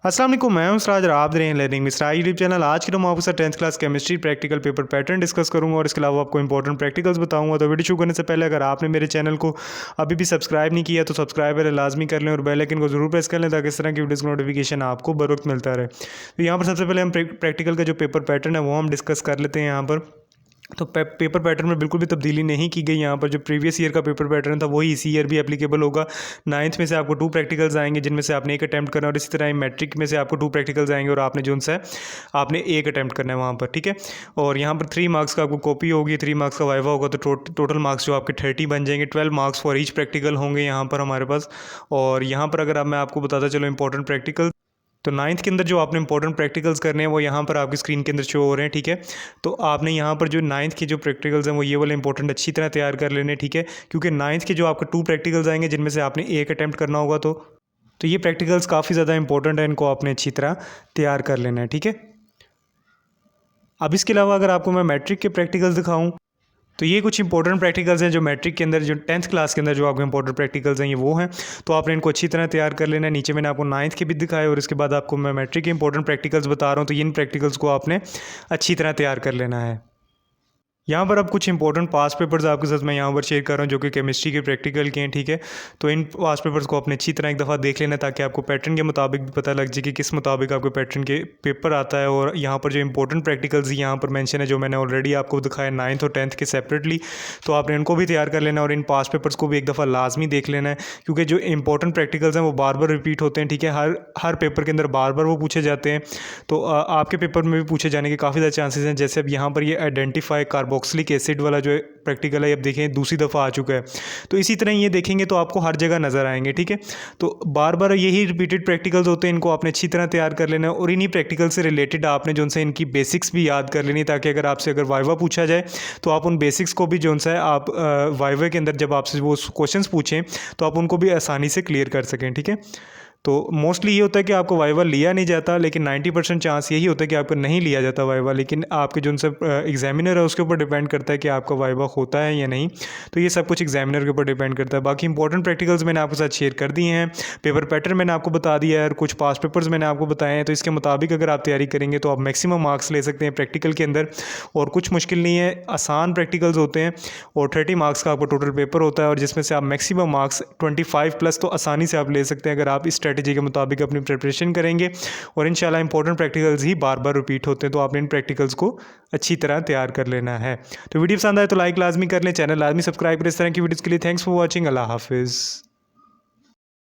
अस्सलाम वालेकुम, मैं हूं सिराज और आप देख रहे हैं लर्निंग में सिराज यूट्यूब चैनल। आज की तो मैं आपके साथ 10th class chemistry practical paper pattern discuss करूंगा और इसके अलावा आपको इंपॉर्टेंट प्रैक्टिकल्स बताऊंगा। तो वीडियो शुरू करने से पहले अगर आपने मेरे चैनल को अभी भी सब्सक्राइब नहीं किया तो सब्सक्राइब लाजमी कर लें और बेल आइकन को जरूर प्रेस कर लें ताकि इस तरह की वीडियोज़ का नोटिफिकेशन आपको बर वक्त मिलता रहे। तो यहाँ पर सबसे पहले हम प्रैक्टिकल का जो पेपर पैटर्न है वो हम डिस्कस कर लेते हैं। यहाँ पर तो पेपर पैटर्न में बिल्कुल भी तब्दीली नहीं की गई। यहाँ पर जो प्रीवियस ईयर का पेपर पैटर्न था वही इसी ईयर भी एप्लीकेबल होगा। 9th में से आपको 2 प्रैक्टिकल्स आएंगे जिनमें से आपने एक अटैम्प्ट करना है और इसी तरह मैट्रिक में से आपको 2 प्रैक्टिकल्स आएंगे और आपने जो उनसे आपने एक अटैम्प्ट करना है वहाँ पर, ठीक है। और यहाँ पर 3 मार्क्स का आपको कॉपी होगी, 3 मार्क्स का वाइवा होगा, तो टोटल मार्क्स जो आपके 30 बन जाएंगे। 12 मार्क्स फॉर ईच प्रैक्टिकल होंगे यहाँ पर हमारे पास। और यहाँ पर अगर मैं आपको बताता चलो इंपॉर्टेंट प्रैक्टिकल, तो 9th के अंदर जो आपने इंपॉर्टेंट प्रैक्टिकल्स करने हैं वो यहाँ पर आपकी स्क्रीन के अंदर शो हो रहे हैं, ठीक है। तो आपने यहाँ पर जो 9th के जो प्रैक्टिकल्स हैं वो ये वाले इंपॉर्टेंट अच्छी तरह तैयार कर लेने, ठीक है। क्योंकि 9th के जो आपके 2 प्रैक्टिकल्स आएंगे जिनमें से आपने एक अटैम्प्ट करना होगा, तो ये प्रैक्टिकल्स काफ़ी ज़्यादा इंपॉर्टेंट है, इनको आपने अच्छी तरह तैयार कर लेना है, ठीक है। अब इसके अलावा अगर आपको मैं मैट्रिक के प्रैक्टिकल्स दिखाऊँ तो ये कुछ इंपॉर्टेंट प्रैक्टिकल्स हैं जो मैट्रिक के अंदर, जो 10th क्लास के अंदर जो आपके इंपॉर्टेंट प्रैक्टिकल्स हैं ये वो हैं। तो आपने इनको अच्छी तरह तैयार कर लेना है। नीचे मैंने आपको 9th के भी दिखाए और इसके बाद आपको मैं मैट्रिक के इंपॉर्टेंट प्रैक्टिकल्स बता रहा हूँ। तो इन प्रैक्टिकल्स को आपने अच्छी तरह तैयार कर लेना है। यहाँ पर अब कुछ इंपॉर्टेंट पास्ट पेपर्स आपके साथ मैं यहाँ पर शेयर कर रहा हूँ जो कि केमिस्ट्री के प्रैक्टिकल के हैं, ठीक है। तो इन पास्ट पेपर्स को आपने अच्छी तरह एक दफ़ा देख लेना ताकि आपको पैटर्न के मुताबिक भी पता लग जाए कि किस मुताबिक आपको पैटर्न के पेपर आता है। और यहाँ पर जो इंपॉर्टेंट प्रैक्टिकल्स यहाँ पर मेंशन है जो मैंने ऑलरेडी आपको दिखाया 9th और 10th के सेपरेटली, तो आपने इनको भी तैयार कर लेना और इन पास्ट पेपर्स को भी एक दफ़ा लाजमी देख लेना है। क्योंकि जो इंपॉर्टेंट प्रैक्टिकल्स हैं वो बार बार रिपीट होते हैं, ठीक है। हर पेपर के अंदर बार बार वो पूछे जाते हैं। तो आपके पेपर में भी पूछे जाने के काफ़ी ज़्यादा चांसेस हैं। जैसे अब यहाँ पर ये आइडेंटिफाई कार्बोक्सिलिक एसिड वाला जो प्रैक्टिकल है, अब देखें दूसरी दफ़ा आ चुका है। तो इसी तरह ये देखेंगे तो आपको हर जगह नज़र आएंगे, ठीक है। तो बार बार यही रिपीटेड प्रैक्टिकल्स होते हैं, इनको आपने अच्छी तरह तैयार कर लेना है। और इन्हीं प्रैक्टिकल से रिलेटेड आपने जो उनसे इनकी बेसिक्स भी याद कर लेनी ताकि अगर आपसे अगर वाइवा पूछा जाए तो आप उन बेसिक्स को भी जो उनसे आप वाइवा के अंदर जब आपसे वो क्वेश्चंस पूछें तो आप उनको भी आसानी से क्लियर कर सकें, ठीक है। तो मोस्टली ये होता है कि आपको वाइवा लिया नहीं जाता, लेकिन 90% चांस यही होता है कि आपको नहीं लिया जाता वाइवा। लेकिन आपके जो उनसे एग्जामिनर है उसके ऊपर डिपेंड करता है कि आपका वाइवा होता है या नहीं। तो ये सब कुछ एग्जामिनर के ऊपर डिपेंड करता है। बाकी इंपॉर्टेंट प्रैक्टिकल्स मैंने आपके साथ शेयर कर दिए हैं, पेपर पैटर्न मैंने आपको बता दिया है और कुछ पास्ट पेपर्स मैंने आपको बताए हैं। तो इसके मुताबिक अगर आप तैयारी करेंगे तो आप मैक्सिमम मार्क्स ले सकते हैं प्रैक्टिकल के अंदर। और कुछ मुश्किल नहीं है, आसान प्रैक्टिकल्स होते हैं और 30 मार्क्स का आपको टोटल पेपर होता है और जिसमें से आप मैक्सिमम मार्क्स 25+ तो आसानी से आप ले सकते हैं अगर आप इस स्ट्रेटजी के मुताबिक अपनी प्रिपरेशन करेंगे। और इंशाल्लाह इंपॉर्टेंट प्रैक्टिकल्स ही बार बार रिपीट होते हैं, तो आपने इन प्रैक्टिकल्स को अच्छी तरह तैयार कर लेना है। तो वीडियो पसंद आए तो लाइक लाजमी कर लें, चैनल लाजमी सब्सक्राइब करें इस तरह की वीडियोज़ के लिए। थैंक्स फॉर वॉचिंग, अल्लाह हाफिज़।